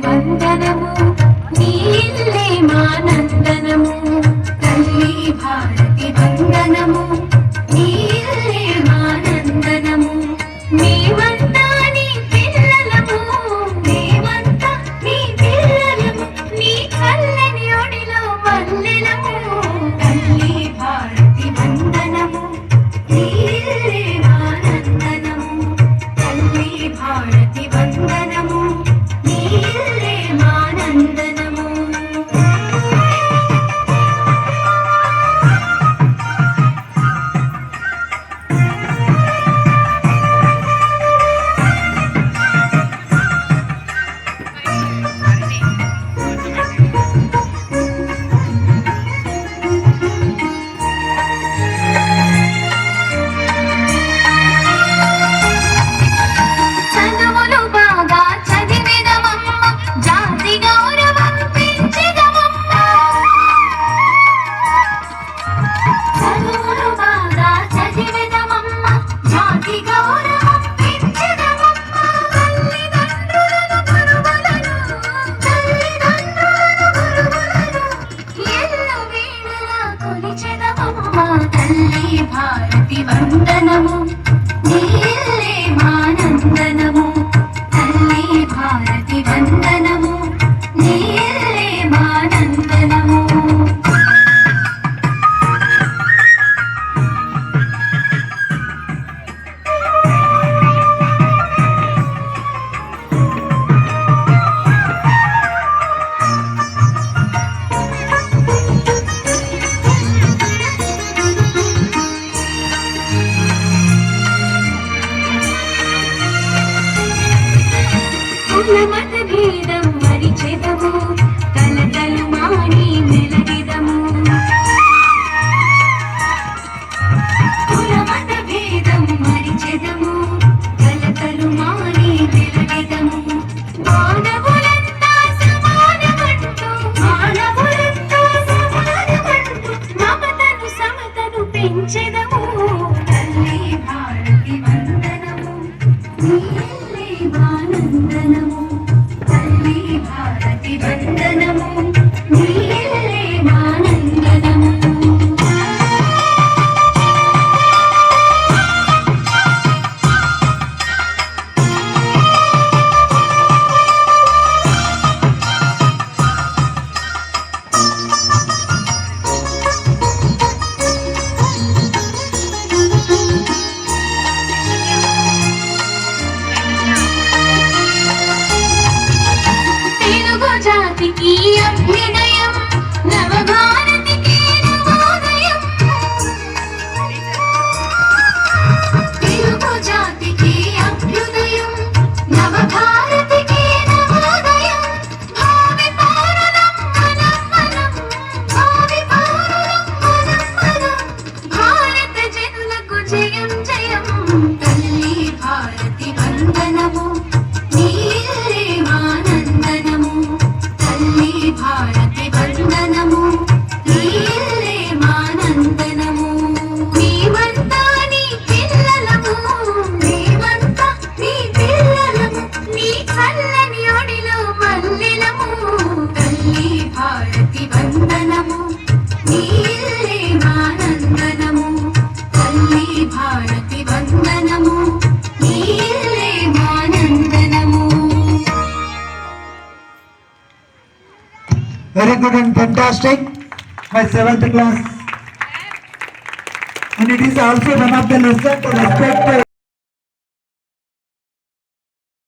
వందనము నీల్లే మానందనము తల్లి భారతి వందనము నీల్లే మానందనము మేమంతా నీ పిల్లలము మేమంతా నీ పిల్లలము నీ చల్లని ఒడిలో వల్లెలము తల్లి భారతి వందనము నీల్లే మానందనము తల్లి భారతి వందనము తల్లి భారతి వందనము నీల్లే మానందనము తల్లి భారతి వందనము నీల్లే మానందనము మతభేదం మరిచెదము కలకలు మాని మెలగిదము మతభేదం మరిచెదము కలకలు మాని మెలగిదము మానవులంతా సమానమంటూ మానవులంతా సమానమంటూ మమతను సమతను పెంచెదము తల్లి భారతి వందనము నీల్లే మానందనము తల్లి భారతి వందనము నీల్లే మానందనము జాతికి అభ్యుదయం నవభారతికి నవోదయం తెలుగు జాతికి అభ్యుదయం నవభారతికి నవోదయం భావి పౌరులం మనం మనం భావి పౌరులం మనం మనం భారత జనులకు జయం జయం తల్లి భారతి వందనము నీల్లే మానందనము తల్లి భారతి వందనము నీల్లే మానందనము మేమంతా నీ పిల్లలము మేమంతా నీ పిల్లలము నీ చల్లని ఒడిలో మల్లెలము తల్లి భారతి వందనము నీల్లే మానందనము తల్లి భారతి వందనము నీల్లే మానందనము. Very good and fantastic, my 7th class, and it is also one of the lesson to respect